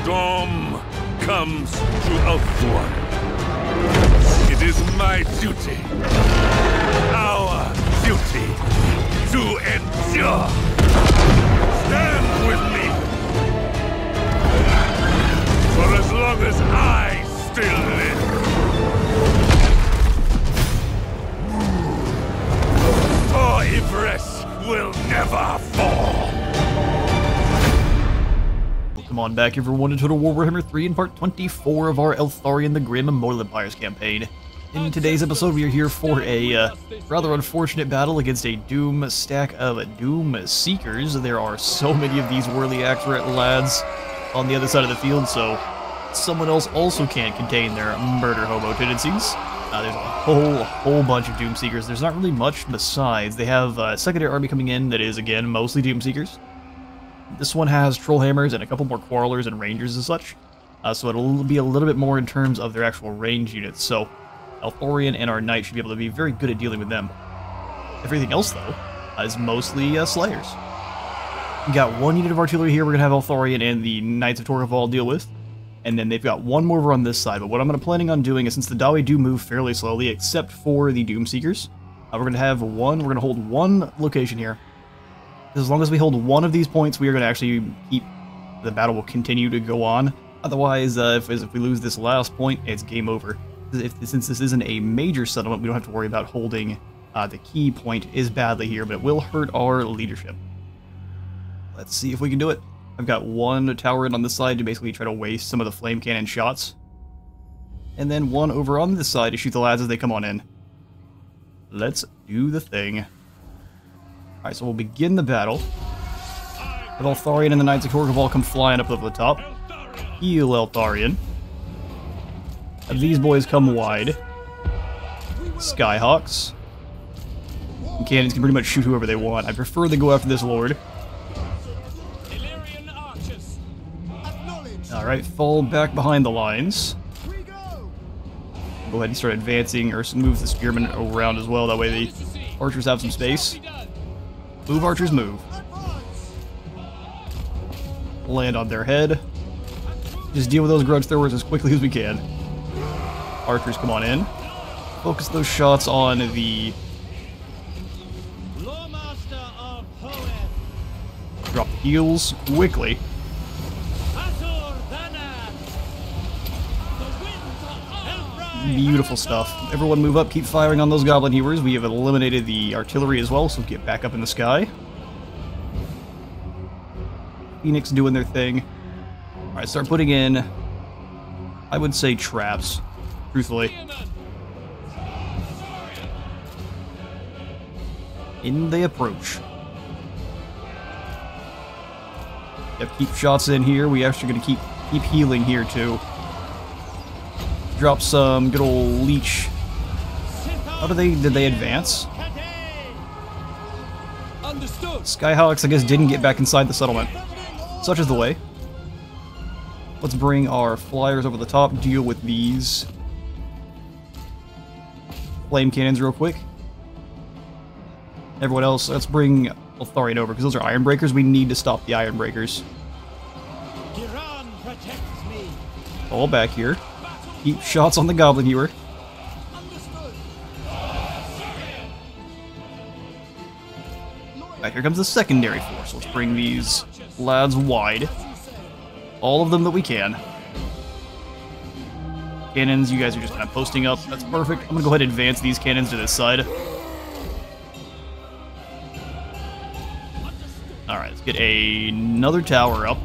storm comes to Ulthuan. It is my duty, our duty, to endure. Stand with me. For as long as I still live. For Yvresse will never fall. Welcome on back, everyone, to Total War Warhammer 3 in part 24 of our Eltharion the Grim Immortal Empires campaign. In today's episode, we are here for a rather unfortunate battle against a Doom stack of Doom Seekers. There are so many of these whirly accurate lads on the other side of the field, so someone else also can't contain their murder hobo tendencies. There's a whole bunch of Doom Seekers. There's not really much besides. They have a secondary army coming in that is, again, mostly Doom Seekers. This one has Trollhammers and a couple more Quarrelers and Rangers and such. So it'll be a little bit more in terms of their actual range units. So Eltharion and our Knight should be able to be very good at dealing with them. Everything else, though, is mostly Slayers. We got one unit of artillery here we're going to have Eltharion and the Knights of Torqueval deal with. And then they've got one more over on this side. But what I'm planning on doing is, since the Dawi do move fairly slowly, except for the Doom Seekers, we're going to hold one location here. As long as we hold one of these points, we are going to actually keep... The battle will continue to go on. Otherwise, if we lose this last point, it's game over. Since this isn't a major settlement, we don't have to worry about holding the key point as badly here, but it will hurt our leadership. Let's see if we can do it. I've got one tower in on this side to basically try to waste some of the flame cannon shots. And then one over on this side to shoot the lads as they come on in. Let's do the thing. Alright, so we'll begin the battle. Have Eltharion and the Knights of Torqueval come flying up over the top. Heal Eltharion. Have these boys come wide. Skyhawks. And cannons can pretty much shoot whoever they want. I prefer they go after this lord. Alright, fall back behind the lines. Go ahead and start advancing, or move the spearmen around as well, that way the archers have some space. Move, archers, move. Land on their head. Just deal with those grudge throwers as quickly as we can. Archers, come on in. Focus those shots on the... Drop the heals quickly. Beautiful stuff. Everyone move up, keep firing on those Goblin Hewers. We have eliminated the artillery as well, so get back up in the sky. Phoenix doing their thing. Alright, start putting in, I would say, traps, truthfully. In they approach. Yep, keep shots in here. We actually going to keep healing here, too. Drop some good old leech. How did they advance? Skyhawks, I guess, didn't get back inside the settlement. Such is the way. Let's bring our flyers over the top, deal with these flame cannons real quick. Everyone else, let's bring Eltharion over, because those are Iron Breakers. We need to stop the Iron Breakers. Fall back here. Keep shots on the Goblin Hewer. Right, here comes the secondary force. Let's bring these lads wide. All of them that we can. Cannons, you guys are just kind of posting up. That's perfect. I'm going to go ahead and advance these cannons to this side. Alright, let's get another tower up.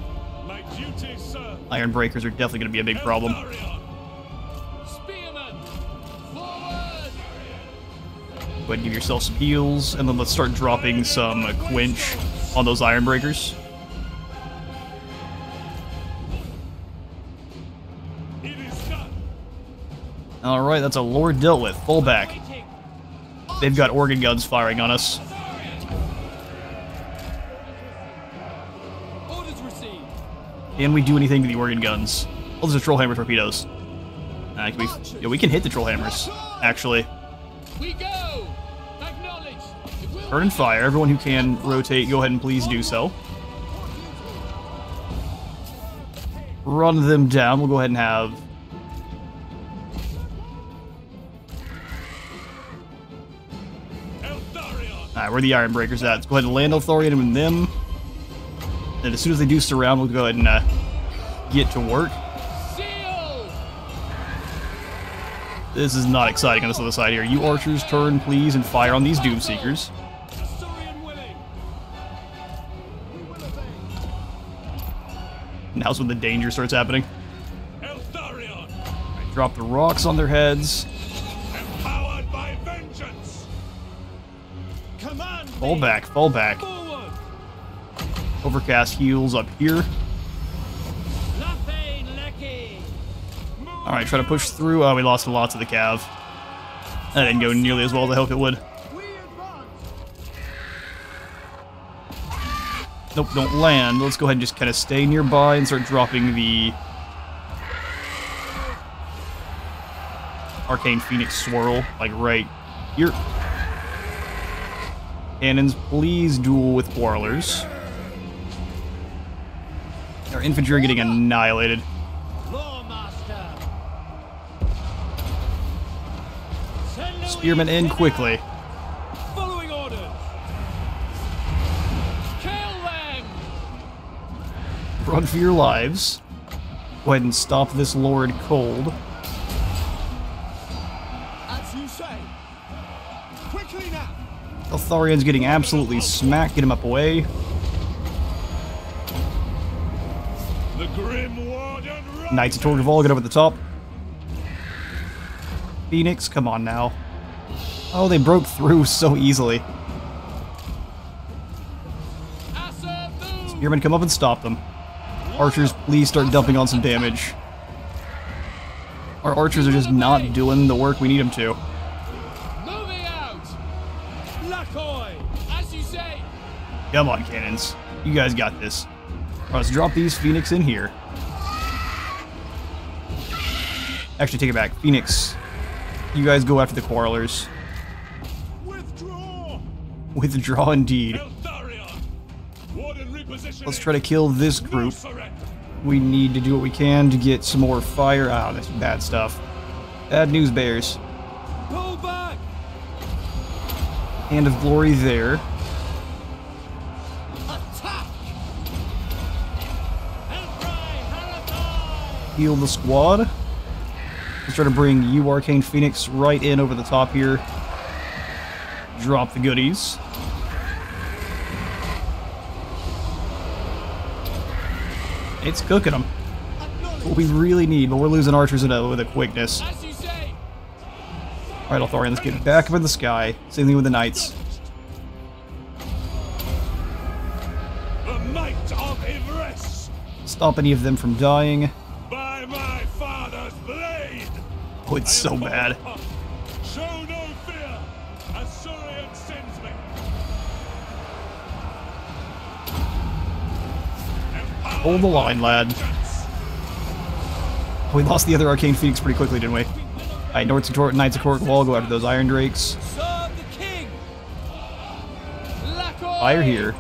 Iron Breakers are definitely going to be a big problem. Go ahead and give yourself some heals, and then let's start dropping some quench on those Iron Breakers. Alright, that's a Lord dealt with. Fall back. They've got organ guns firing on us. Can we do anything to the organ guns? Oh, those are Trollhammer torpedoes. We can hit the Trollhammers, actually. Burn and fire. Everyone who can rotate, go ahead and please do so. run them down. We'll go ahead and have... Alright, where are the Iron Breakers at? Let's go ahead and land Eltharion and them. And as soon as they do surround, we'll go ahead and get to work. This is not exciting on this other side here. You archers, turn, please, and fire on these Doomseekers. Now's when the danger starts happening. Drop the rocks on their heads. Empowered by vengeance. Fall back, fall back. Overcast heals up here. Alright, try to push through. Oh, we lost a lot to the Cav. That didn't go nearly as well as I hoped it would. Nope, don't land. Let's go ahead and just kind of stay nearby and start dropping the Arcane Phoenix Swirl, like right here. Cannons, please duel with Quarrelers. Our infantry are getting annihilated. Spearmen in quickly. Following orders. Kill them. Run for your lives. Go ahead and stop this Lord cold. As you say. Quickly now. Eltharion's getting absolutely smacked. Get him up away. The Grim Warden. Knights of Torgval, get over the top. Phoenix, come on now. Oh, they broke through so easily. Spearmen, come up and stop them. Archers, please start dumping on some damage. Our archers are just not doing the work we need them to. Moving out. Lakoy, as you say. Come on, cannons. You guys got this. Alright, let's drop these Phoenix in here. Actually, take it back. Phoenix, you guys go after the Quarrelers. Withdraw. Withdraw indeed. Eltharion. Warden repositioning. Let's try to kill this group. We need to do what we can to get some more fire. Ah, that's bad stuff. Bad news, bears. Pull back. Hand of Glory there. Attack. Heal the squad. Let's try to bring you, Arcane Phoenix, right in over the top here. Drop the goodies. It's cooking them. What we really need, but we're losing archers with a quickness. As you say. Alright, Eltharion, let's get back up in the sky. Same thing with the knights. The might of Ivres. Stop any of them from dying. By my father's blade. Oh, it's so bad. Show no fear. Asurion sends me. Hold the line, lad. We lost the other Arcane Phoenix pretty quickly, didn't we? Alright, Knights of Torgval, go after those Iron Drakes. Serve the king. Lakoy. Fire here.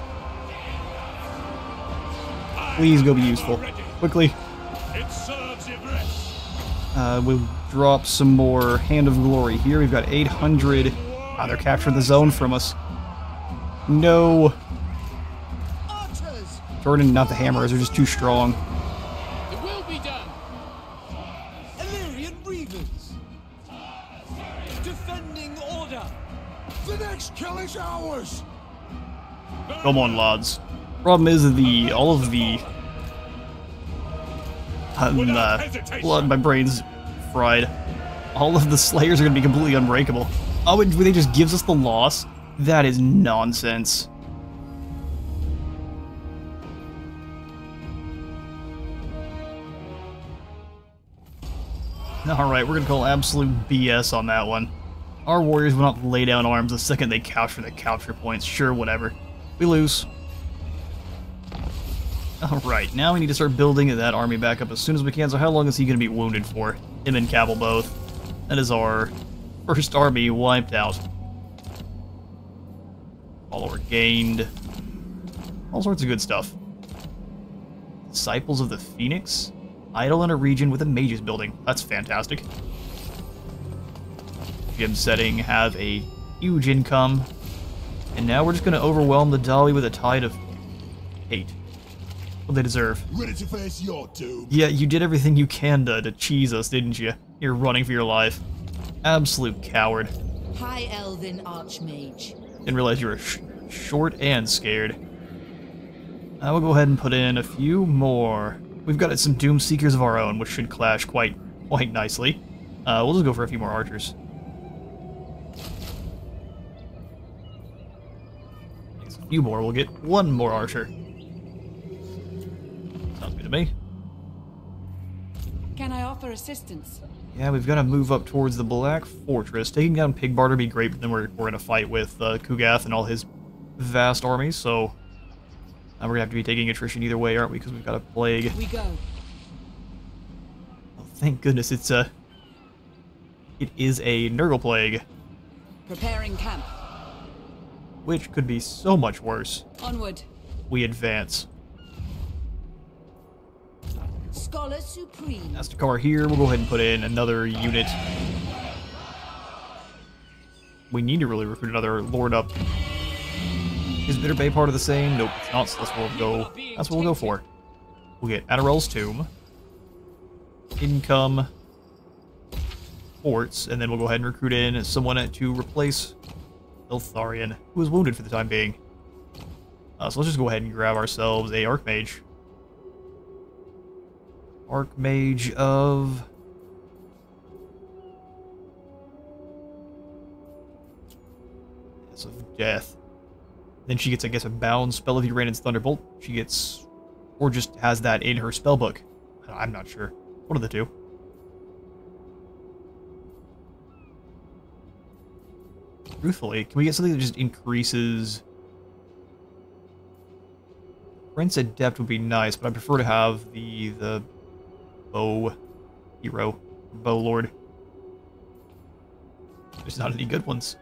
Please go be useful. Quickly. It serves Ivres. We'll drop some more Hand of Glory here. We've got 800. Ah, they're capturing the zone from us. No. Archers. Jordan, not the hammers. They're just too strong. It will be done. Illyrian Reavers. Defending order. The next kill is ours. Come on, lads. Problem is that all of the blood, my brain's fried. All of the Slayers are going to be completely unbreakable. Oh, and they just gives us the loss? That is nonsense. Alright, we're going to call absolute BS on that one. Our warriors will not lay down arms the second they capture the capture points. Sure, whatever. We lose. Alright, now we need to start building that army back up as soon as we can. So how long is he going to be wounded for? Him and Cabal both. That is our first army wiped out. Follower gained. All sorts of good stuff. Disciples of the Phoenix? idle in a region with a mage's building. That's fantastic. Gym setting, have a huge income. And now we're just going to overwhelm the Dali with a tide of hate. What they deserve. Ready to face your doom. Yeah, you did everything you can to cheese us, didn't you? You're running for your life. Absolute coward. High Elven Archmage. Didn't realize you were short and scared. I will go ahead and put in a few more. We've got some Doom Seekers of our own, which should clash quite nicely. We'll just go for a few more archers. A few more, we'll get one more archer. Sounds good to me. Can I offer assistance? Yeah, we've got to move up towards the Black Fortress. Taking down Pigbarter would be great, but then we're going to fight with Kugath and all his vast armies, so we're going to have to be taking attrition either way, aren't we? Because we've got a plague. We go. Oh, thank goodness it is a Nurgle plague. Preparing camp. Which could be so much worse. Onward. We advance. Scholar Supreme. Astakar here. We'll go ahead and put in another unit. We need to really recruit another Lord up. Is Bitter Bay part of the same? Nope, it's not, so that's what we'll go for. We'll get Adderell's Tomb. Income. Forts, and then we'll go ahead and recruit in someone to replace Eltharion, who is wounded for the time being. So let's just go ahead and grab ourselves a Archmage. Archmage of... of Death. Then she gets, I guess, a bound spell of Uranus Thunderbolt. She gets... or just has that in her spellbook. I'm not sure. One of the two. Truthfully, can we get something that just increases... Prince Adept would be nice, but I prefer to have the bow hero, bow lord. There's not any good ones.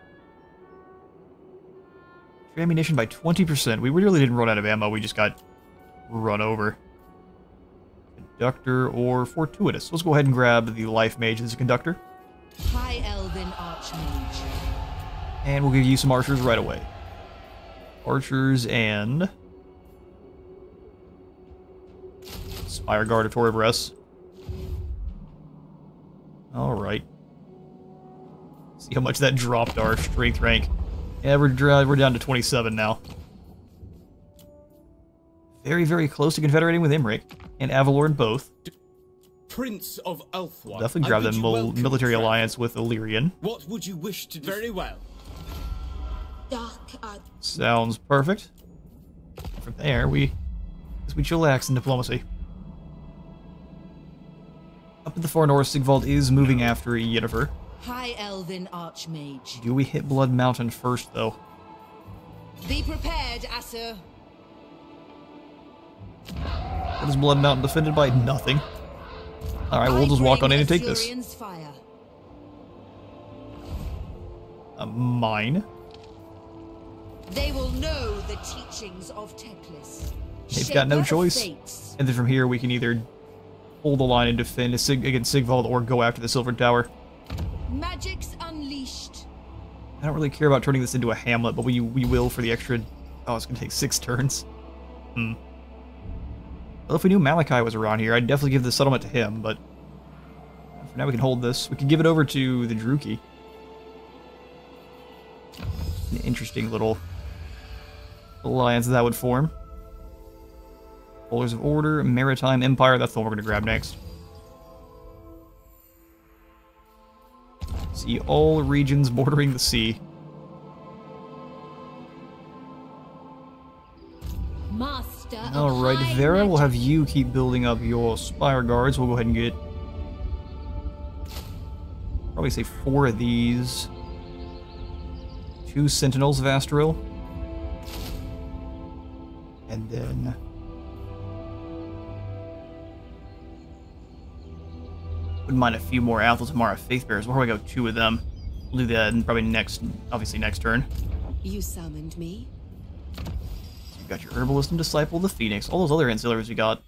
Ammunition by 20%. We really didn't run out of ammo, we just got run over. Conductor or Fortuitous. Let's go ahead and grab the Life Mage as a conductor. High Elven Archmage. And we'll give you some archers right away. Archers and... Spire Guard of Toribres. Alright. See how much that dropped our strength rank. Yeah, we're down to 27 now. Very, very close to confederating with Imric and Avalorn both. Prince of Ulthuan. Definitely grab the military alliance with Illyrian. What would you wish to do? Very well. Sounds perfect. From there, we chillax in diplomacy. Up in the far north, Sigvald is moving after Yennefer. High Elven Archmage. Do we hit Blood Mountain first, though? Be prepared, Asur. What is Blood Mountain defended by? Nothing. Alright, we'll just walk on in and take this. Fire. Mine. They will know the teachings of Teclis. They've got no choice. And then from here, we can either hold the line and defend against Sigvald or go after the Silver Tower. Magic's unleashed. I don't really care about turning this into a hamlet, but we will for the extra... Oh, it's going to take 6 turns. Well, if we knew Malachi was around here, I'd definitely give the settlement to him, but... For now, we can hold this. We can give it over to the Druki. An interesting little alliance that would form. Holders of Order, Maritime Empire, that's the one we're going to grab next. See all regions bordering the sea. Master. Alright, Vera, we'll have you keep building up your Spire Guards. We'll go ahead and get... probably say 4 of these. 2 Sentinels of Astril. And then... wouldn't mind a few more Athaltamara Faithbearers. We'll probably go 2 of them. We'll do that and probably obviously next turn. You summoned me? So you've got your Herbalist and Disciple, the Phoenix, all those other ancillaries we got.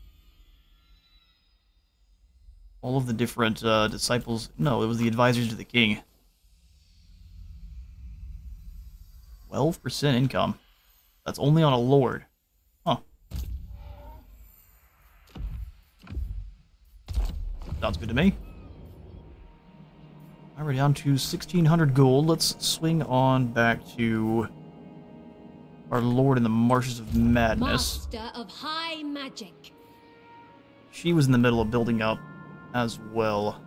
all of the different disciples. No, it was the advisors to the king. 12% income. That's only on a lord. Huh. Sounds good to me. Alright, we're down to 1,600 gold. Let's swing on back to our lord in the Marshes of Madness. Master of high magic. She was in the middle of building up as well.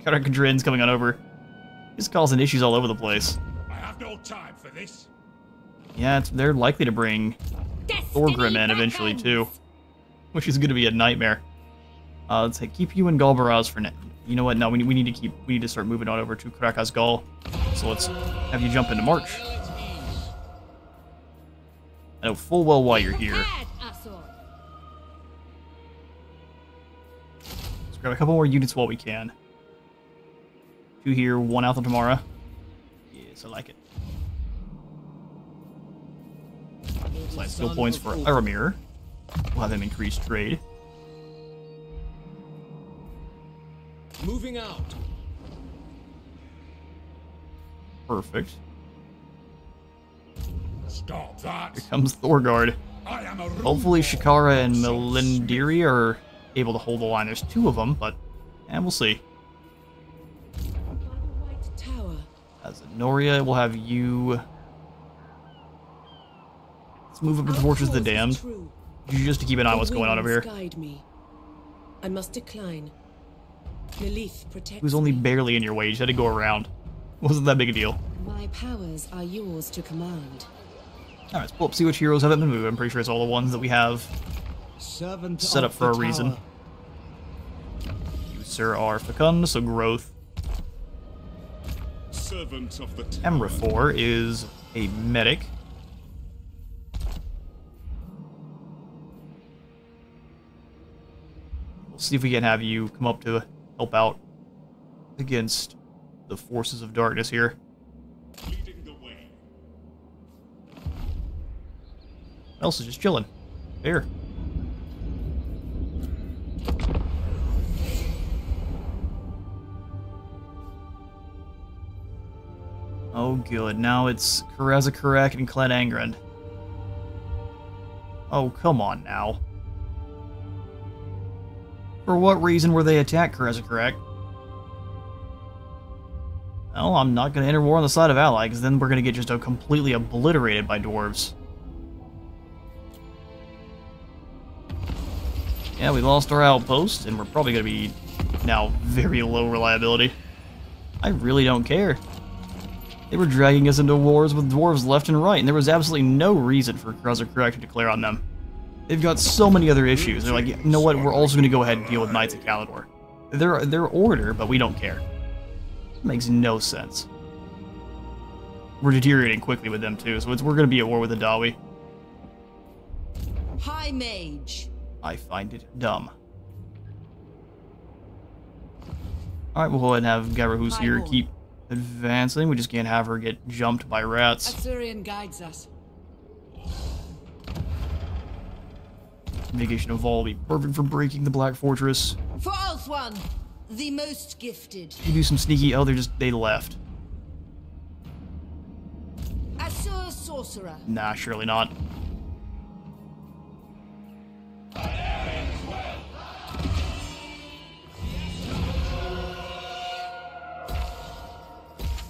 Karak Drin's coming on over. He's causing issues all over the place. I have no time for this. Yeah, they're likely to bring Thorgrim in eventually too, which is going to be a nightmare. Let's say keep you in Galbaraz for now. You know what? No, we need to start moving on over to Karakas Gal. So let's have you jump into March. I know full well why you're here. Let's grab a couple more units while we can. 2 here, 1 out of tomorrow. Yes, I like it. Slight skill points for Aramir. We'll have them increase trade. Moving out. Perfect. Stop that. Here comes Thorgard. I am a Hopefully Shikara and Melindiri are able to hold the line. There's 2 of them, but we'll see. White Tower. As a Noria, we'll have you. Let's move up to the Fortress of the Damned, just to keep an eye on what's going on over here. Guide me. I must decline. Lilith protects Who's only me. barely in your way. You just had to go around. Wasn't that big a deal. My powers are yours to command. Alright, let's pull up, see which heroes haven't been moved. I'm pretty sure it's all the ones that we have Servant set up of for a the reason. tower. You, sir, are fecund, so growth. servant of the tower. Emrafor is a medic. We'll see if we can have you come up to help out against the forces of darkness here. Leading the way. Else is just chilling. There. Oh, good. Now it's Karazakarak and Clan Angrand. Oh, come on now. For what reason were they attacked, Karazakarak? Well, I'm not going to enter war on the side of Ally, because then we're going to get just completely obliterated by dwarves. Yeah, we lost our outpost, and we're probably going to be now very low reliability. I really don't care. They were dragging us into wars with dwarves left and right, and there was absolutely no reason for Karazakarak to declare on them. They've got so many other issues. They're like, you know what, we're also going to go ahead and deal with Knights of Kalador. They're order, but we don't care. It makes no sense. We're deteriorating quickly with them, too, so we're going to be at war with the Dawi. High Mage. I find it dumb. Alright, we'll go ahead and have Garahus here Highborn. keep advancing. We just can't have her get jumped by rats. Assyrian guides us. Negation of Vol will be perfect for breaking the Black Fortress. For Ulthuan, the most gifted. You do some sneaky... Oh, they left. Assur Sorcerer. Nah, surely not.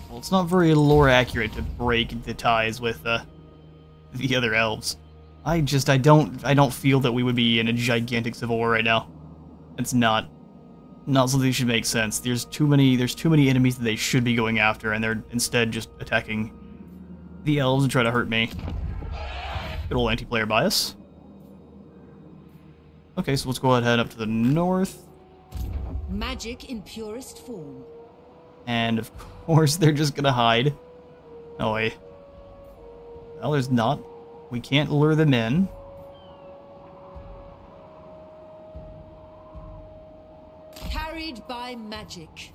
Well, it's not very lore accurate to break the ties with the other elves. I don't feel that we would be in a gigantic civil war right now. It's not something that should make sense. There's too many enemies that they should be going after, and they're instead just attacking the elves and try to hurt me. Good old anti-player bias. Okay, so let's go ahead and head up to the north. Magic in purest form. And of course, they're just gonna hide. No way. Well, there's not. We can't lure them in. Carried by magic.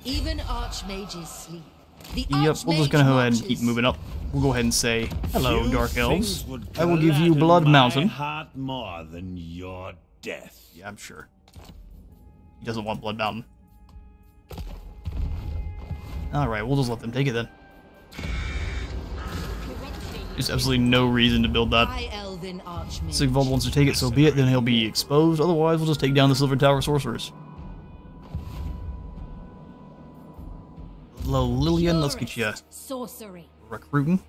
Even archmages sleep. The Yep, we're just gonna go ahead and keep marches. moving up. We'll go ahead and say, hello, Few Dark Elves. things would I will give you gladden Blood my Mountain. heart more than your death. Yeah, I'm sure. He doesn't want Blood Mountain. Alright, we'll just let them take it then. There's absolutely no reason to build that. High Elven Archmage. Sigvald wants to take it, so be it, then he'll be exposed. Otherwise, we'll just take down the Silver Tower sorcerers. Hello, Lillian, let's get you Sorcery. recruiting.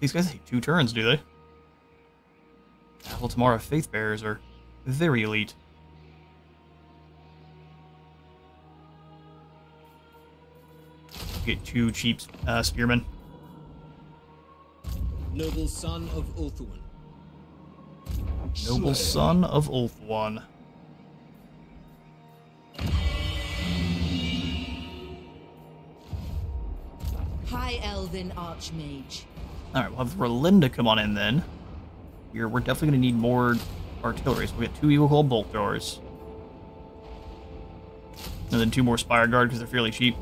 These guys take 2 turns, do they? Well, Tamara Faith Bearers are very elite. Get 2 cheap spearmen. Noble son of Ulthuan. Noble son of Ulthuan. High Elven Archmage. Alright, we'll have Rolinda come on in then. We're definitely going to need more artillery, so we'll get 2 Eagle Claw bolt throwers. And then 2 more Spire Guard because they're fairly cheap.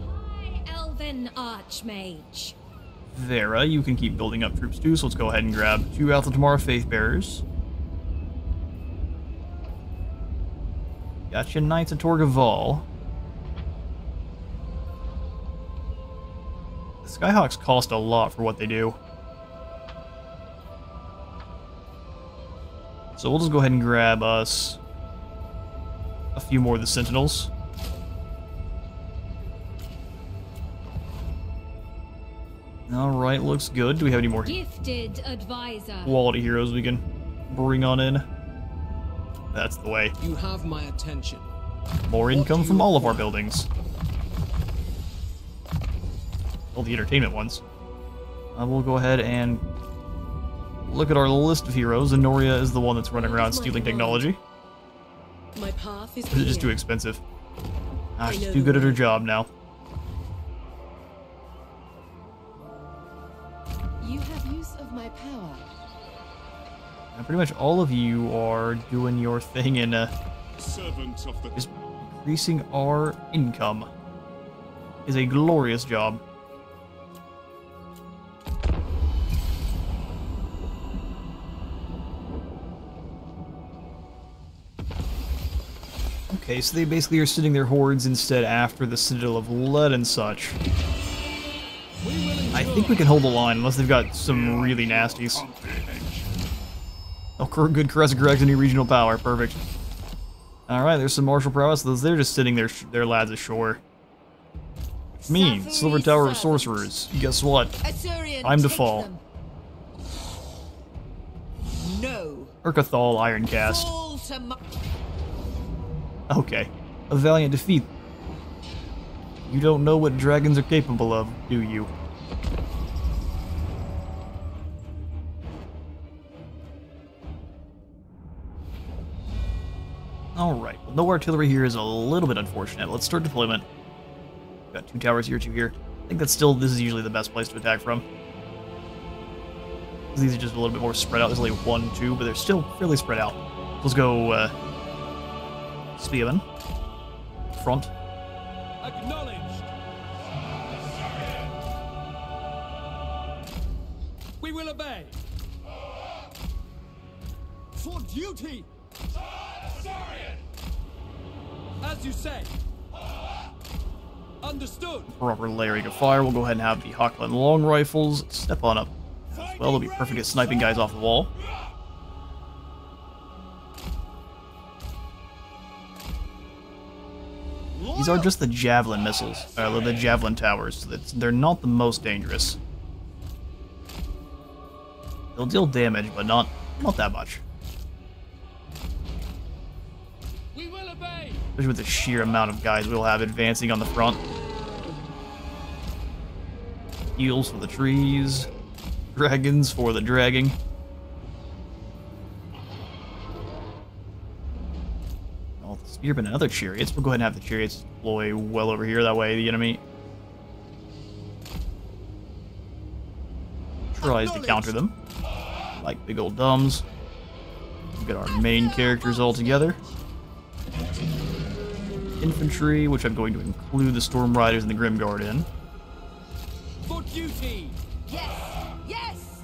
High Elven Archmage. Vera, you can keep building up troops too, so let's go ahead and grab 2 Alpha Tamara Faith Bearers. Gotcha, Knights of Torgaval. The Skyhawks cost a lot for what they do. So we'll just go ahead and grab us a few more of the Sentinels. Alright, looks good. Do we have any more Gifted advisor. quality heroes we can bring on in? That's the way. You have my attention. More income from all of our buildings. All the entertainment ones. We'll go ahead and look at our list of heroes. Enoria is the one that's running around stealing technology. My path is Or is it just too clear. expensive? Ah, she's too good at her job now. You have use of my power. And pretty much all of you are doing your thing in Servant of the just increasing our income. Is a glorious job. Okay, so they basically are sitting their hordes instead after the Citadel of Lead and such. I think we can hold the line unless they've got some really nasties. Oh, good Caress correct any regional power, perfect. Alright, there's some martial prowess. They're just sitting their lads ashore. Which means Silver Tower of Sorcerers. Guess what? Assyrian, Time to take fall. them. No. Urkathal Ironcast. Fall to my... Okay. A valiant defeat. You don't know what dragons are capable of, do you? Alright, well, no artillery here is a little bit unfortunate. Let's start deployment. Got 2 towers here, 2 here. I think this is usually the best place to attack from. These are just a little bit more spread out. There's only 1, 2, but they're still fairly spread out. Let's go, Spearman. Front. Acknowledged. We will obey. For duty! As you say. Understood. Proper layering of fire. We'll go ahead and have the Hockland long rifles step on up. Well, they'll be perfect at sniping guys off the wall. These are just the javelin missiles, the javelin towers. So they're not the most dangerous. They'll deal damage, but not that much. We will obey. Especially with the sheer amount of guys we'll have advancing on the front. Heals for the trees. Dragons for the dragging. All the spearmen and other chariots. We'll go ahead and have the chariots deploy well over here. That way the enemy tries to counter them. Like big old dumbs. We've got our main characters all together. Infantry, which I'm going to include the Storm Riders and the Grim Guard in. For duty. Yes! Yes!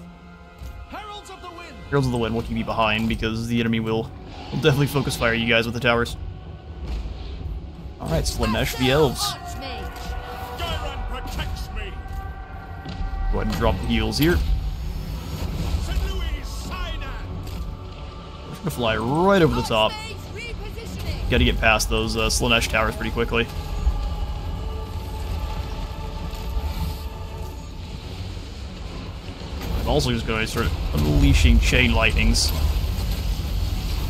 Heralds of the wind! Heralds of the Wind will keep you behind because the enemy will definitely focus fire you guys with the towers. Alright, Slaanesh the Elves. Archmage. Gairan protects me. Go ahead and drop the heals here. St. Louis, Sinai. We're gonna fly right over the top. Archmage repositioning. Gotta get past those Slaanesh towers pretty quickly. I'm also just going to start unleashing chain lightnings.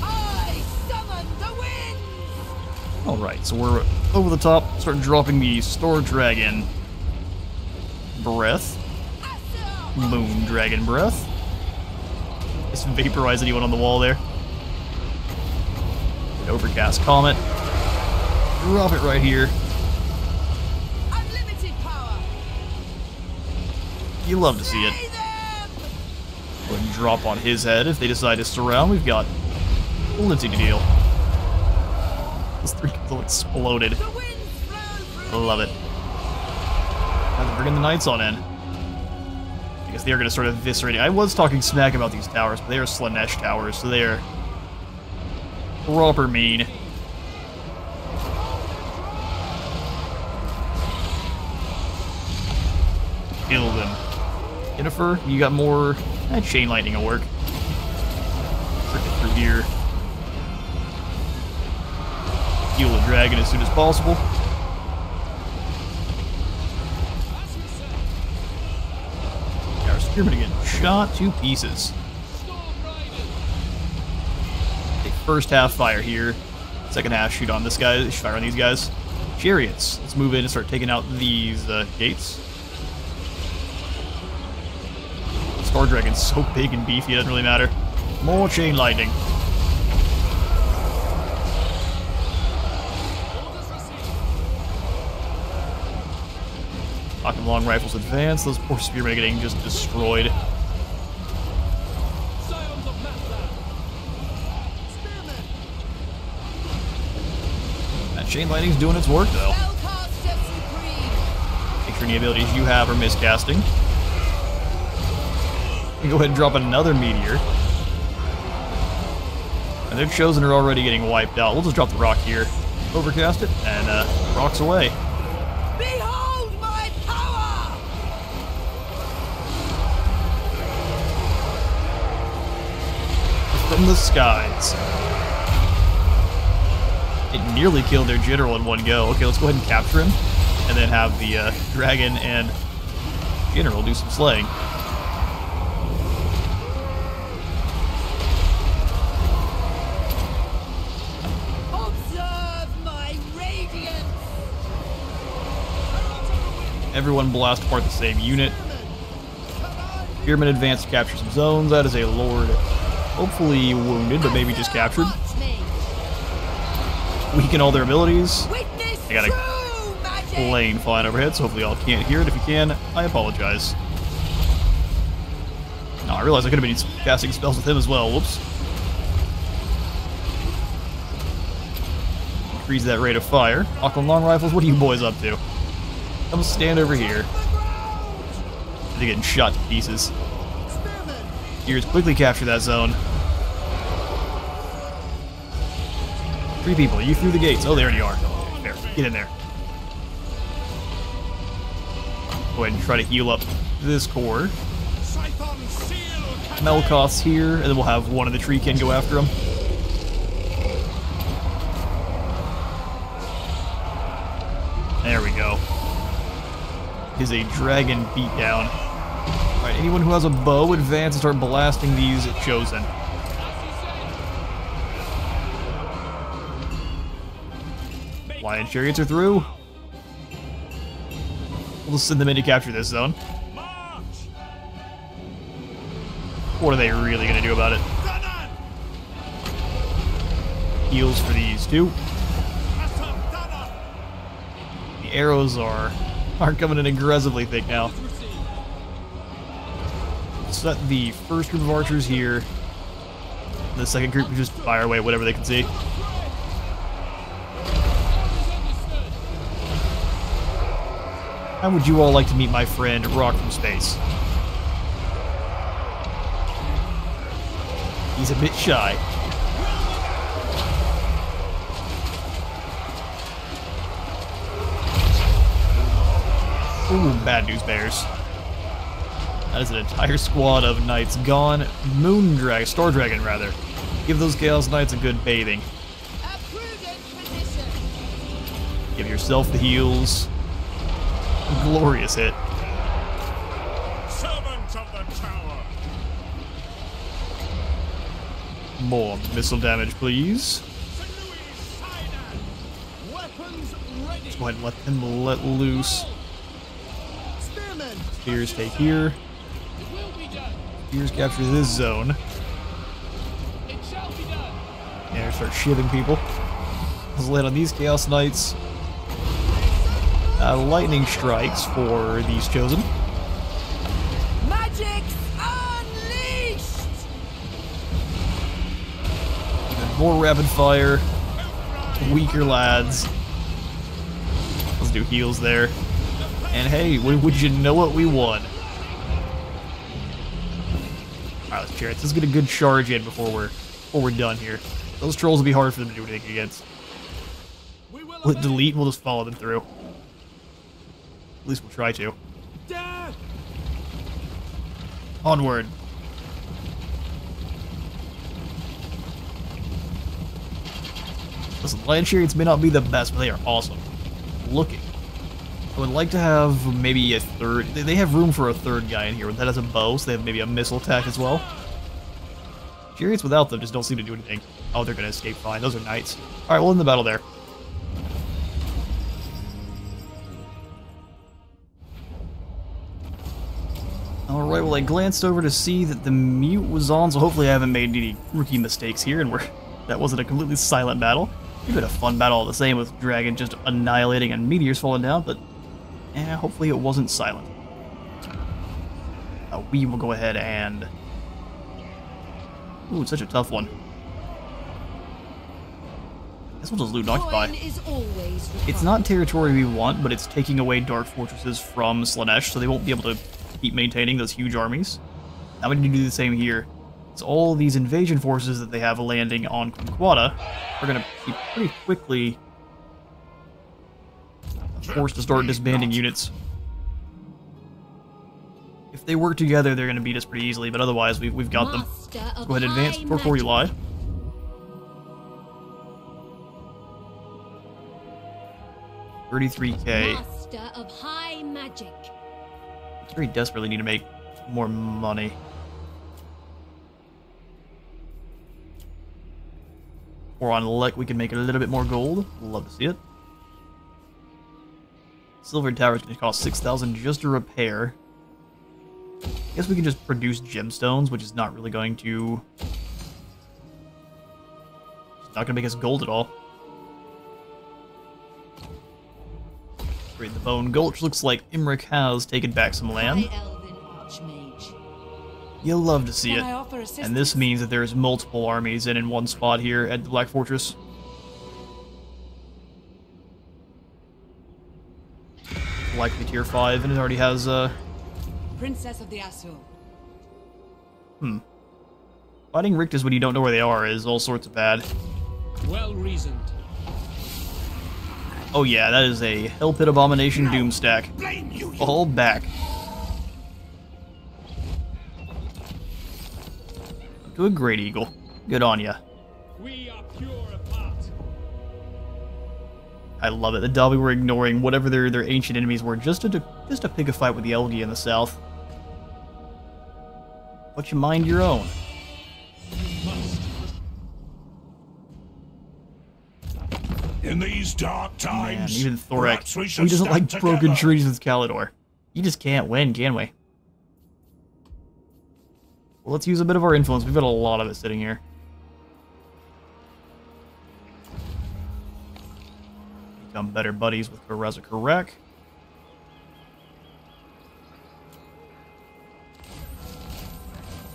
I summon the winds. Alright, so we're over the top, start dropping the Store Dragon Breath. Moon Dragon Breath. Just vaporize anyone on the wall there. Overcast Comet. Drop it right here. Unlimited power. You love to see it. Slay them. Go ahead and drop on his head if they decide to surround. We've got plenty to deal. Those 3 guys all exploded. The winds flow through. Love it. Have to bring the Knights on in. I guess they are going to start eviscerating. I was talking smack about these towers, but they are Slaanesh towers, so they are proper mean. Kill them. Yennefer, you got more... chain lightning will work. Prick it through here. Heal the dragon as soon as possible. Our spearmen getting shot to pieces. Okay, first half fire here. Second half shoot on this guy. Fire on these guys. Chariots. Let's move in and start taking out these gates. Star Dragon's so big and beefy, it doesn't really matter. More chain lightning. Talking long rifles advance. Those poor spearmen are getting just destroyed. Scions of Matlan. That chain lightning's doing its work, though. Spellcaster supreme. Make sure any abilities you have are miscasting. We go ahead and drop another meteor. And their Chosen are already getting wiped out. We'll just drop the rock here. Overcast it, and rocks away. Behold my power. From the skies. It nearly killed their general in one go. Okay, let's go ahead and capture him. And then have the dragon and general do some slaying. Observe my radiance. Everyone blast apart the same unit. Spearman advanced to capture some zones. That is a lord. Hopefully wounded, but maybe just captured. Archmage. Weaken all their abilities. Witness I got a true magic. plane flying overhead, so hopefully y'all can't hear it. If you can, I apologize. No, I realized I could have been casting spells with him as well. Whoops. Increase that rate of fire. Aquan long rifles, what are you boys up to? Come stand over here. They're getting shot to pieces. Gears quickly capture that zone. 3 people. You through the gates. Oh, there you are. There. Get in there. Go ahead and try to heal up this core. Scython seal. Melkoth's here, and then we'll have one of the Treekin go after him. There we go. Is a dragon beatdown. Alright, anyone who has a bow, advance and start blasting these Chosen. Lion Chariots are through. We'll just send them in to capture this zone. March. What are they really going to do about it? Danan. Heals for these two. Hassan Danan. The arrows are coming in aggressively thick now. Set the first group of archers here. The second group can just fire away whatever they can see. How would you all like to meet my friend Rock from space? He's a bit shy. Ooh, bad news bears. That is an entire squad of knights gone. Star Dragon rather. Give those Chaos Knights a good bathing. A prudent position. Give yourself the heals. Glorious hit. Servant of the tower. More missile damage, please. Sir Louis Sinan. Weapons ready. Let's go ahead and let them let loose. Spearmen. Spears take here. It will be done. Spears capture this zone. It shall be done. And start shivving people. Let's land on these Chaos Knights. Lightning strikes for these chosen. Magic's unleashed. Even more rapid fire. Weaker lads. Let's do heals there. And hey, would you know what, we won? Alright, let's cheer it. Let's get a good charge in before we're done here. Those trolls will be hard for them to do anything against. We will We'll obey. delete and we'll just follow them through. At least we'll try to. Dare. Onward. Listen, land chariots may not be the best, but they are awesome looking. I would like to have maybe a third. They have room for a third guy in here that has a bow, so they have maybe a missile attack as well. Chariots without them just don't seem to do anything. Oh, they're gonna escape fine. Those are knights. Alright, we'll end the battle there. Alright, well I glanced over to see that the mute was on, so hopefully I haven't made any rookie mistakes here, and that wasn't a completely silent battle. It's been a fun battle all the same, with Dragon just annihilating and meteors falling down, but hopefully it wasn't silent. We will go ahead and... Ooh, it's such a tough one. Guess we'll just loot and occupy. Coin is always It's required. not territory we want, but it's taking away dark fortresses from Slaanesh, so they won't be able to keep maintaining those huge armies. Now we need to do the same here. So all these invasion forces that they have landing on Quinquata are going to be pretty quickly forced to start disbanding units. If they work together, they're going to beat us pretty easily, but otherwise we've got them. Master of Go ahead and advance high before you lie. magic. $33K. Master of high magic. Very desperately need to make more money. Or on luck, we can make a little bit more gold. Love to see it. Silver Tower is going to cost 6,000 just to repair. I guess we can just produce gemstones, which is not really going to... It's not going to make us gold at all. Great, the Bone Gulch looks like Imric has taken back some land. High Elven Archmage. You'll love to see Can it. I offer assistance? And this means that there's multiple armies in one spot here at the Black Fortress. Likely tier 5, and it already has, Princess of the Azure. Fighting Rictus when you don't know where they are is all sorts of bad. Well reasoned. Oh yeah, that is a Hell Pit Abomination Doom stack. All back. Up to a Great Eagle. Good on ya. We are pure of heart. I love it. The Dabi were ignoring whatever their ancient enemies were just to pick a fight with the Elgi in the south. But you mind your own. In these dark Man, times, even perhaps Thorek, we he should doesn't like stand broken together. treaties with Kalidor. You just can't win, can we? Well, let's use a bit of our influence. We've got a lot of it sitting here. Become better buddies with Karaza Karak.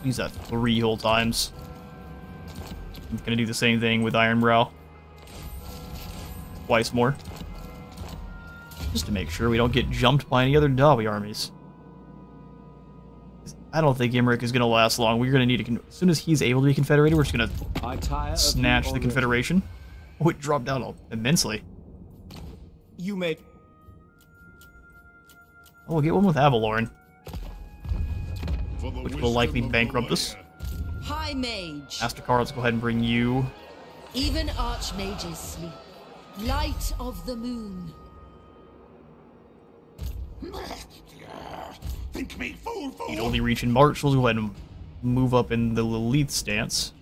Use that 3 whole times. I'm gonna do the same thing with Ironbrow. Twice more. Just to make sure we don't get jumped by any other Dabi armies. I don't think Imric is going to last long. We're going to need as soon as he's able to be confederated, we're just going to snatch the Confederation. Oh, it dropped down immensely. You may... Oh, we'll get one with Avalorn, For the which will likely wisdom of bankrupt the us. warrior. High Mage. Astakar, let's go ahead and bring you. Even Archmages sleep. Light of the moon. Think me fool, He'd fool. only reach in March. We'll go ahead and move up in the Lilith stance.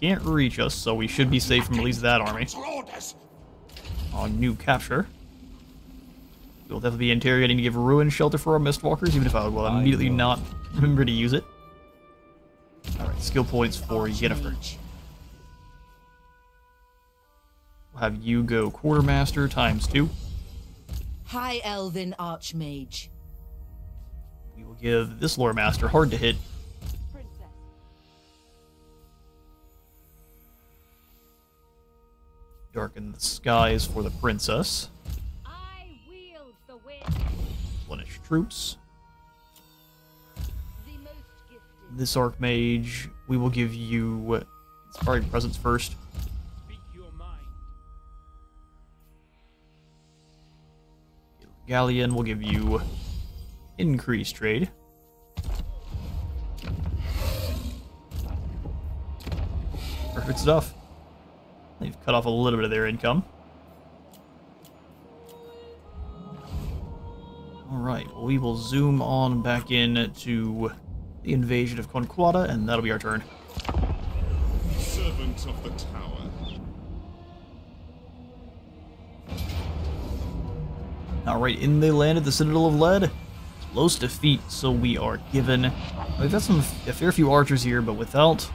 Can't reach us, so we should be safe from at least that army. Orders. On new capture. We'll definitely be interrogating to give ruin shelter for our Mistwalkers, even if I will immediately not remember to use it. Alright, skill points for Yennefer. Archmage. We'll have you go Quartermaster ×2. High Elven Archmage. We will give this Lore Master hard to hit. Darken the skies for the Princess. I wield the wind. Replenish troops. The most gifted. This Archmage, we will give you Inspiring Presence first. Speak your mind. Galleon will give you increased trade. Perfect stuff. They've cut off a little bit of their income. Alright, well, we will zoom on back in to the invasion of Conquata, and that'll be our turn. Servant of the tower. Alright, in they landed the Citadel of Lead. Close defeat, so we are given... We've got a fair few archers here, but without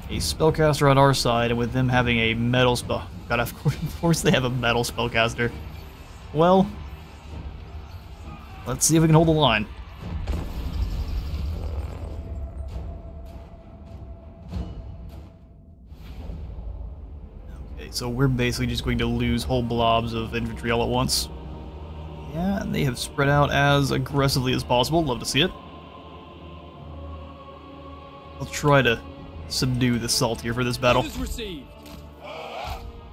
a spellcaster on our side, and with them having a metal spell... God, of course they have a metal spellcaster. Well, let's see if we can hold the line. Okay, so we're basically just going to lose whole blobs of infantry all at once. Yeah, and they have spread out as aggressively as possible. Love to see it. I'll try to subdue the salt here for this battle. Orders received.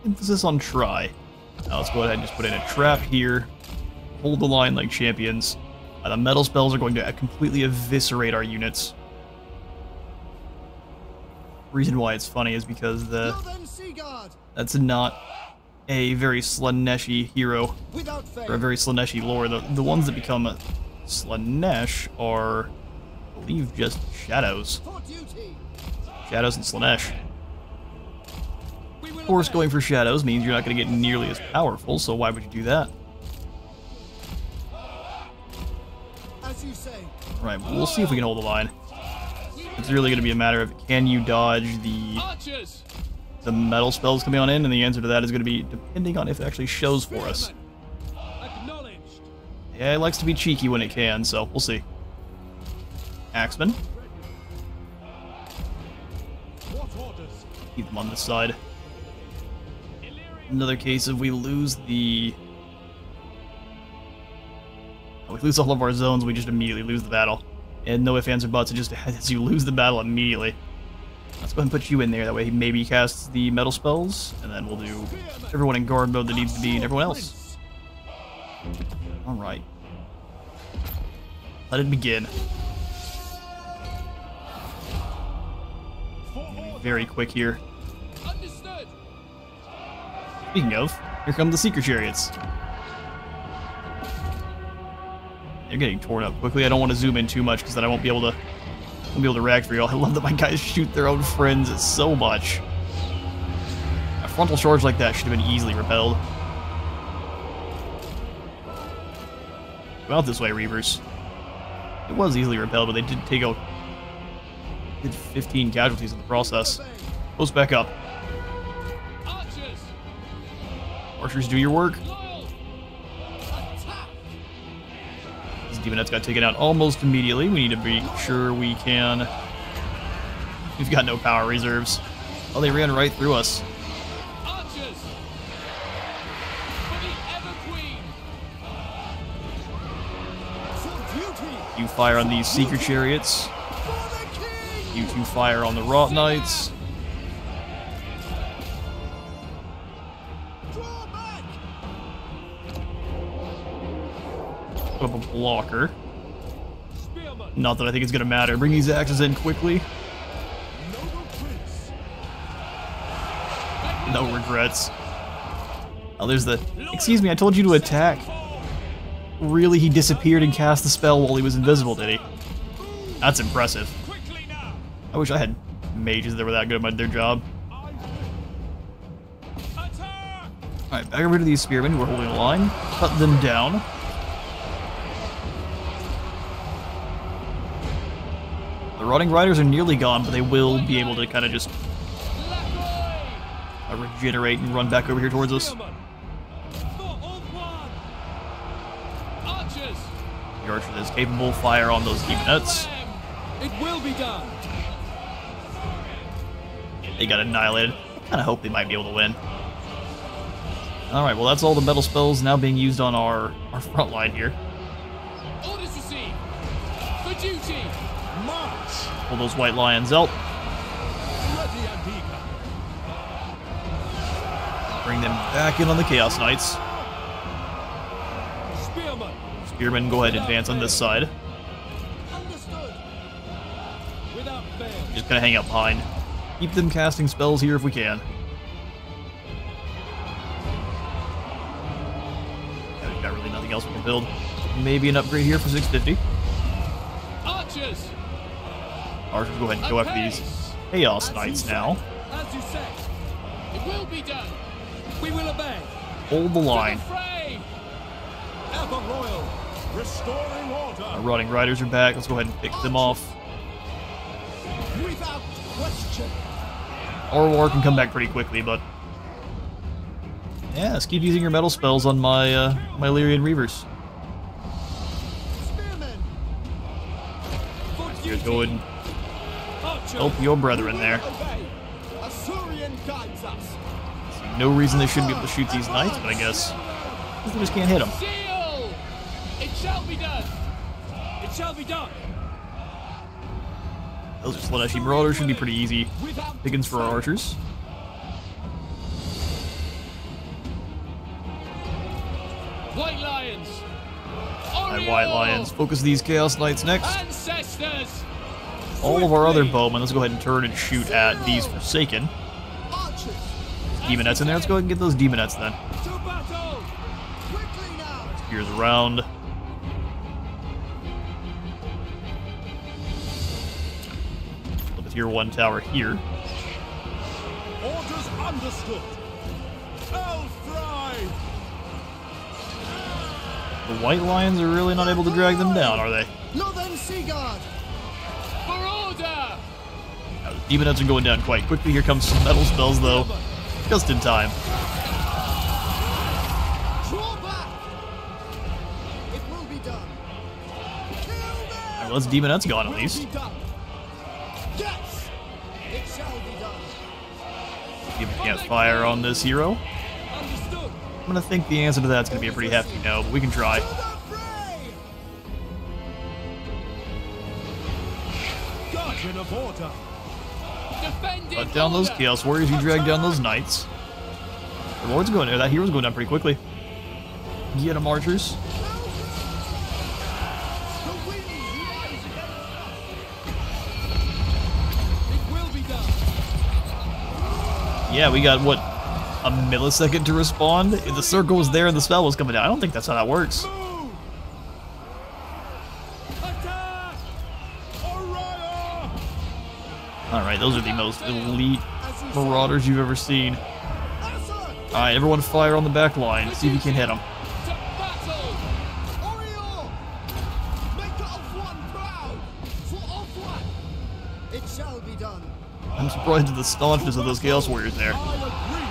Emphasis on try. Now let's go ahead and just put in a trap here. Hold the line like champions. The metal spells are going to completely eviscerate our units. Reason why it's funny is because that's not a very Slaaneshi hero, or a very Slaaneshi lore. The ones that become Slaanesh are, I believe, just shadows. Shadows and Slaanesh. Of course, going for shadows means you're not going to get nearly as powerful, so why would you do that? As you say. Right, we'll see if we can hold the line. It's really going to be a matter of, can you dodge Archers. the metal spells coming on in, and the answer to that is going to be depending on if it actually shows for us. Acknowledged. Yeah, it likes to be cheeky when it can, so we'll see. Axeman. What orders? Keep them on this side. Another case of we lose the... We lose all of our zones, we just immediately lose the battle. And no ifs, ands, or buts, it just has you lose the battle immediately. Let's go ahead and put you in there, that way he maybe casts the metal spells, and then we'll do everyone in guard mode that needs to be, and everyone else. Alright. Let it begin. Very quick here. Understood. Speaking of, here come the Seeker Chariots. They're getting torn up quickly. I don't want to zoom in too much because then I won't be able to react for you all. I love that my guys shoot their own friends so much. A frontal charge like that should have been easily repelled. Go out this way, Reavers. It was easily repelled, but they did take out... did 15 casualties in the process. Close back up. Archers. Archers, do your work. Loyal. Attack. This Demonette's got taken out almost immediately. We need to be sure we can... We've got no power reserves. Oh, they ran right through us. Archers. For the Ever Queen. For duty. You fire on these secret chariots. For the king! You two fire on the Rot Knights. Draw back! Put up a blocker. Spearman. Not that I think it's gonna matter. Bring these axes in quickly. Noble prince! No regrets. Oh, there's the... Excuse me, I told you to attack. Really, he disappeared and cast the spell while he was invisible, did he? That's impressive. Quickly now. I wish I had mages that were that good at their job. Attack! Alright, back over to these spearmen who are holding a line. Cut them down. The Rotting Riders are nearly gone, but they will be able to kind of just regenerate and run back over here towards us. Spearman. Not on one. Archers. The Archer is capable. Fire on those demonettes. It will be done. They got annihilated. I kind of hope they might be able to win. Alright, well that's all the metal spells now being used on our front line here. Orders received. For duty. March! Pull those White Lions out. Ready and eager! Bring them back in on the Chaos Knights. Spearman. Spearmen, go ahead and advance on this side. Understood! Without fail. Just kind of hang out behind. Keep them casting spells here if we can. Yeah, we've got really nothing else we can build. Maybe an upgrade here for 650. Archers. Archers, go ahead and go after these Chaos Knights now. As you say. It will be done. We will obey. Hold the line. To the fray. Ever royal! Restoring order! Our Rotting Riders are back. Let's go ahead and pick them off. Without question! Our war can come back pretty quickly, but... Yeah, let's keep using your metal spells on my, my Lyrian Reavers. Spearmen! For Here, duty. go and Archer. help your brethren there. Obey! Asurian guides us! No reason they shouldn't be able to shoot these knights, but I guess they just can't hit them. Seal. It shall be done. It shall be done. Those are Slaaneshi Marauders, should be pretty easy pickings for our archers. White Lions. Alright, White Lions, focus these Chaos Knights next. Ancestors. All of our other bowmen, let's go ahead and turn and shoot at these Forsaken. Archers! Demonettes in there, let's go ahead and get those Demonettes then. To battle. Quickly now! Spears around. Flip a tier 1 tower here. Orders understood! Elfry! The White Lions are really not able to drag them down, are they? Northern Seaguard! For order. Now, the Demonettes are going down quite quickly. Here comes some metal spells, though. Just in time. Draw back! It will be done! Kill them! Alright, well, that's Demonettes gone at Will least. be done. Yes! It shall be done. See if we can't fire on this hero. Understood. I'm gonna think the answer to that's gonna be a pretty hefty no, but we can try. To the fray! Guardian of order! Defending Cut down those order. Chaos Warriors, you drag down those Knights. The Lord's going there, that hero's going down pretty quickly. Get him, archers. The winds rise again! It will be done. Yeah, we got, what, a millisecond to respond? If the circle was there and the spell was coming down. I don't think that's how that works. Move! Attack! Orion! Alright, those are the most elite Marauders you've ever seen. Alright, everyone fire on the back line. See if you can hit them. To battle. Orion! Make of one proud! For of one! It shall be done. I'm surprised at the staunchness of those Chaos Warriors there. I agree.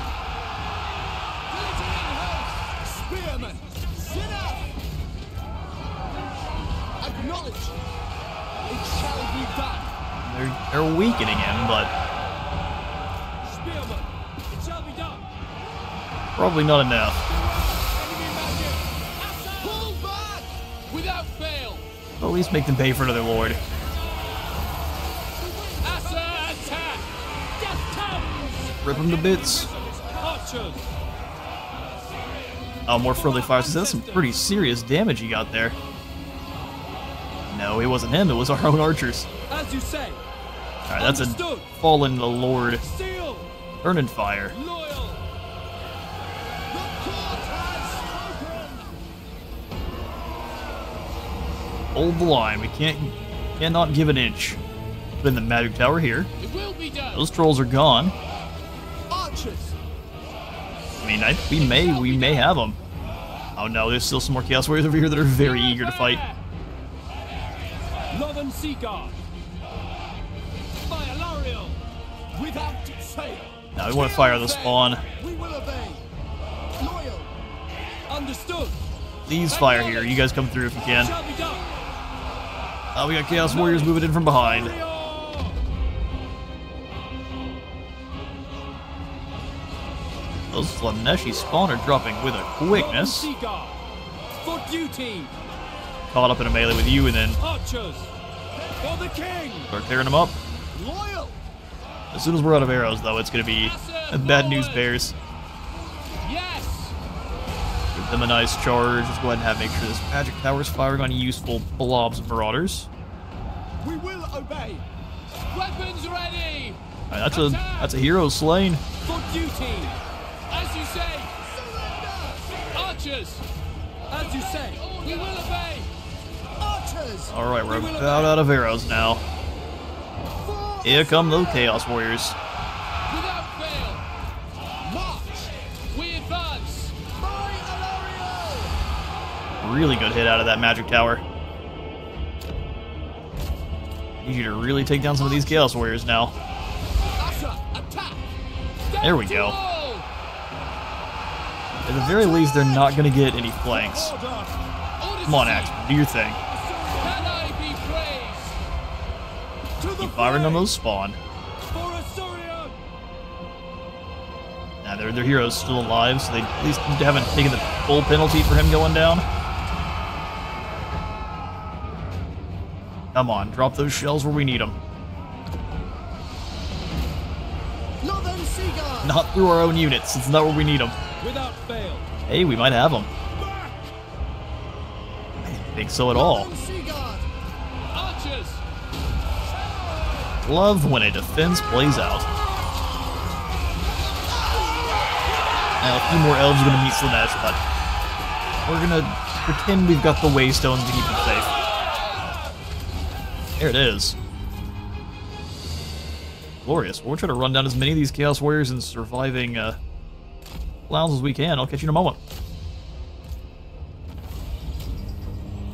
Spearmen, sit up! Acknowledge. It shall be done. They're weakening him, but Spearman. It shall be done. probably not enough. Enemy magic. Pull back! Without fail. Oh, Well, at least make them pay for another lord. Asa attack! Death comes! Rip them to bits. Archers! Oh, more friendly fire. So that's some pretty serious damage he got there. No, it wasn't him. It was our own archers. As you say. Alright, that's a Understood. fallen lord. Steel! Turn and fire. Loyal! The court has spoken. Hold the line. We cannot give an inch. Put in the magic tower here. It will be done! Those trolls are gone. Archers. I mean, we may have them. Oh no, there's still some more Chaos Warriors over here that are very eager to fight. Northern Sea Guard! Fire Lariel! Without fail. Now we want to fire the spawn. We will obey. Loyal. Understood! Please fire here. You guys come through if you can. Shall be done! Oh, we got Chaos Warriors moving in from behind. Warrior! Those Slaneshi spawn are dropping with a quickness. Northern Sea Guard! For duty! Caught up in a melee with you and then Archers! For the king! start tearing them up. Loyal. As soon as we're out of arrows, though, it's going to be bad news bears. Yes! Give them a nice charge. Let's go ahead and make sure this magic tower's firing on useful blobs of marauders. We will obey. Weapons ready! Alright, that's a hero slain. For duty! As you say! Archers! As you say! We will obey! Archers. Alright, we're about out of arrows now. For Here come those Chaos Warriors. Without fail! march. We advance! By Alario. Really good hit out of that magic tower. Need you to really take down some of these Chaos Warriors now. Asa, attack. There we go. At the very least, they're not going to get any flanks. Come on, Axeman, do your thing. Can I be praised? To the Keep firing on those spawn. For Asurion! Nah, their hero's still alive, so they at least haven't taken the full penalty for him going down. Come on, drop those shells where we need them. Northern Sea Guard. Not through our own units, it's not where we need them. Without fail! Hey, we might have them. I didn't think so at all. Northern Sea Guard. Archers! Love when a defense plays out. Now, a few more elves are going to meet Slanesh, but we're going to pretend we've got the Waystones to keep them safe. There it is. Glorious. Well, we're trying to run down as many of these Chaos Warriors and surviving clowns as we can. I'll catch you in a moment.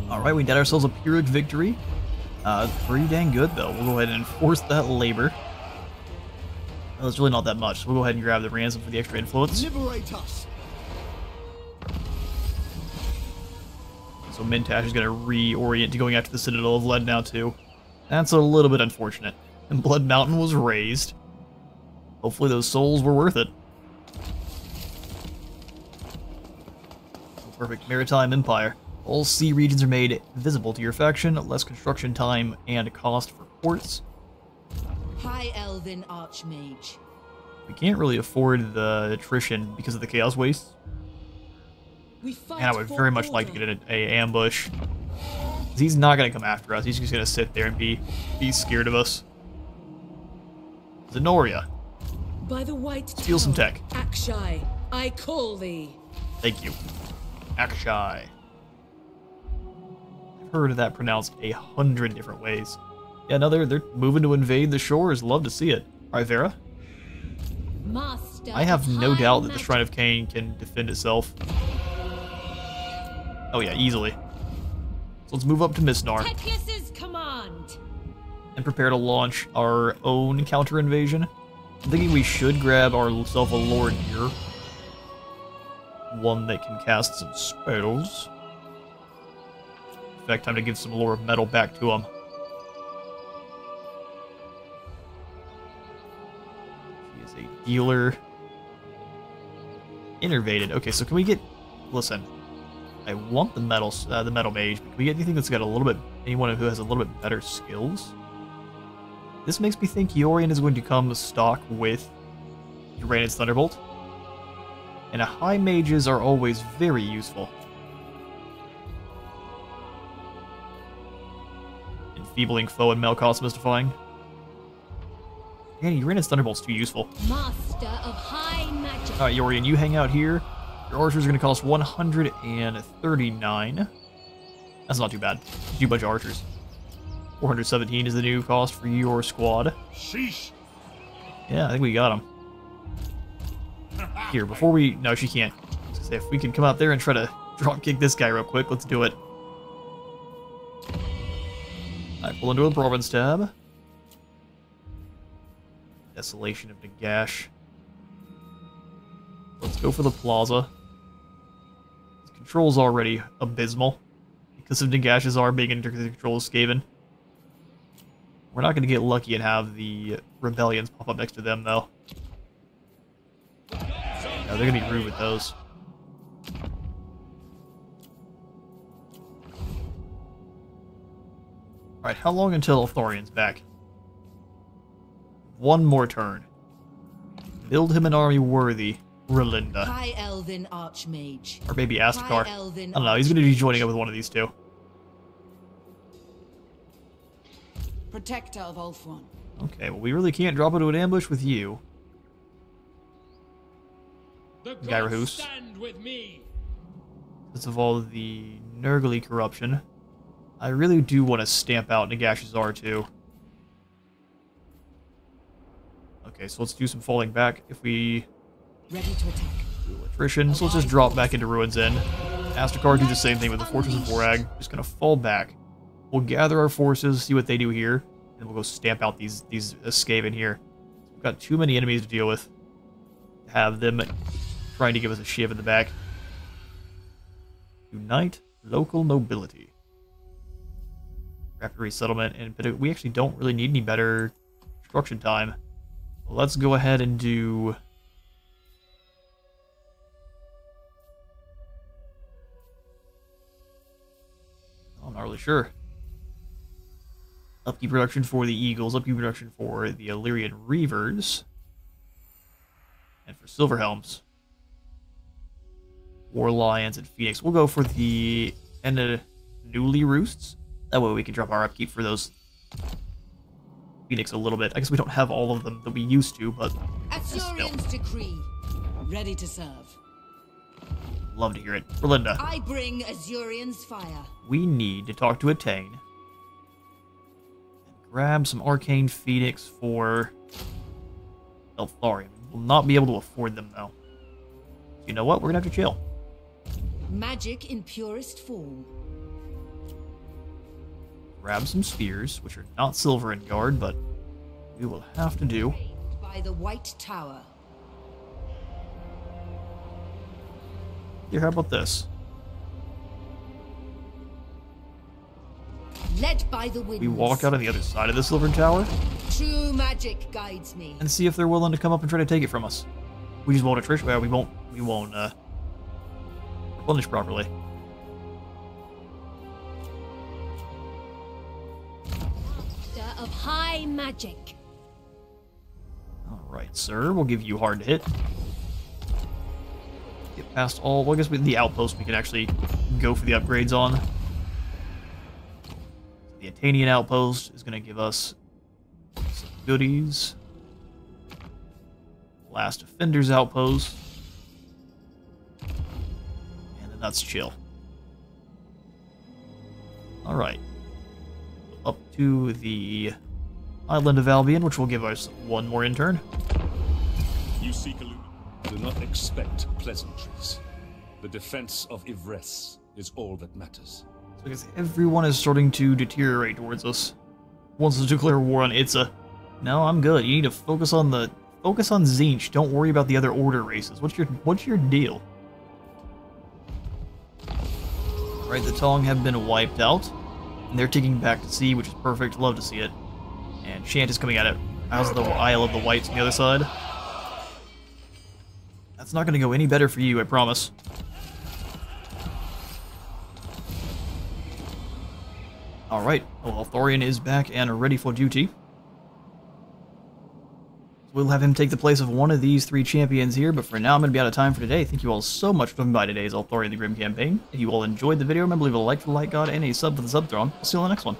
Alright, we got ourselves a Pyrrhic victory. Pretty dang good, though. We'll go ahead and enforce that labor. Well, it's really not that much, so we'll go ahead and grab the ransom for the extra influence. Liberate us. So Mintash is going to reorient to going after the Citadel of Lead now, too. That's a little bit unfortunate. And Blood Mountain was razed. Hopefully those souls were worth it. Perfect maritime empire. All sea regions are made visible to your faction, less construction time and cost for ports. High Elven Archmage. We can't really afford the attrition because of the Chaos Waste. We fight And I would for very much like to order. get a ambush. 'Cause he's not going to come after us. He's just going to sit there and be scared of us. Zenoria, By the white steal some tower, tech. Akshai, I call thee. Thank you. Akshai. I've heard of that pronounced 100 different ways. Yeah, no, they're moving to invade the shores. Love to see it. Alright, Vera? Master I have of no high doubt that the magic. Shrine of Cain can defend itself. Oh yeah, easily. So let's move up to Misnar Teclis's command. and prepare to launch our own counter-invasion. I'm thinking we should grab ourselves a lord here. One that can cast some spells. In fact, time to give some lore of metal back to him. She is a healer. Innervated. Okay, so can we get... Listen. I want the metal mage, but can we get anything that's got a little bit anyone who has a little bit better skills. This makes me think Yorion is going to come stock with Uranus Thunderbolt. And high mages are always very useful. Enfeebling foe and Melkos mystifying. Man, Uranus Thunderbolt's too useful. Master of high magic. Alright, Yorion, you hang out here. Your archers are going to cost 139. That's not too bad. Too much archers. 417 is the new cost for your squad. Sheesh. Yeah, I think we got him. Here, before we... No, she can't. If we can come out there and try to drop kick this guy real quick, let's do it. Alright, pull into the province tab. Desolation of Nagash. Let's go for the plaza. His control's already abysmal because of Nagash's arm being under the control of Skaven. We're not going to get lucky and have the rebellions pop up next to them, though. No, they're going to be rude with those. Alright, how long until Elthorion's back? One more turn. Build him an army worthy, Relinda. High Elven Archmage. Or maybe Astakar. High Elven I don't know, he's going to be joining up with one of these two. Protector of Ulthuan. Okay, well, we really can't drop into an ambush with you. The Gyrohus. gods stand with me. Because of all the Nurgle corruption. I really do want to stamp out Nagash's R2. Okay, so let's do some falling back. If we Ready to attack. do attrition, so let's just drop back into Ruins End. Astakar do the same thing with the Fortress of Vorag. Just gonna fall back. We'll gather our forces, see what they do here, and we'll go stamp out these Skaven here. We've got too many enemies to deal with. Have them trying to give us a shiv in the back. Unite local nobility. Rapid resettlement, and we actually don't really need any better construction time. Let's go ahead and do... I'm not really sure. Upkeep production for the Eagles, upkeep production for the Illyrian Reavers, and for Silverhelms. War Lions and Phoenix. We'll go for the Newly Roosts. That way we can drop our upkeep for those Phoenix a little bit. I guess we don't have all of them that we used to, but Asurion's decree. Ready to serve. Love to hear it. Relinda. I bring Asurion's fire. We need to talk to Etain. And grab some Arcane Phoenix for Eltharion. We'll not be able to afford them, though. You know what? We're going to have to chill. Magic in purest form. Grab some spheres, which are not silver in guard, but we will have to do. By the White Tower. Here, how about this? Led by the winds. We walk out on the other side of the Silver Tower True magic guides me. and see if they're willing to come up and try to take it from us. We just won't attrition. Well, we won't replenish properly. Of high magic. Alright, sir. We'll give you hard to hit. Get past all... Well, I guess with the outpost we can actually go for the upgrades on. The Atanian outpost is going to give us some goodies. Last Defender's outpost. And then that's chill. Alright. Up to the island of Albion, which will give us one more in turn. You seek a Do not expect pleasantries. The defense of Ivres is all that matters. So I guess everyone is starting to deteriorate towards us. Wants to declare war on Itza. No, I'm good. You need to focus on Tzeentch. Don't worry about the other order races. What's your deal? Right, the Tong have been wiped out. And they're taking back to sea, which is perfect. Love to see it. And Shant is coming at it. How's the Isle of the Whites on the other side? That's not going to go any better for you, I promise. Alright, well, Elthorion is back and ready for duty. We'll have him take the place of one of these 3 champions here, but for now I'm going to be out of time for today. Thank you all so much for coming by today's Elthorion the Grim campaign. If you all enjoyed the video, remember to leave a like for the Light God and a sub for the Sub Throne. I'll see you on the next one.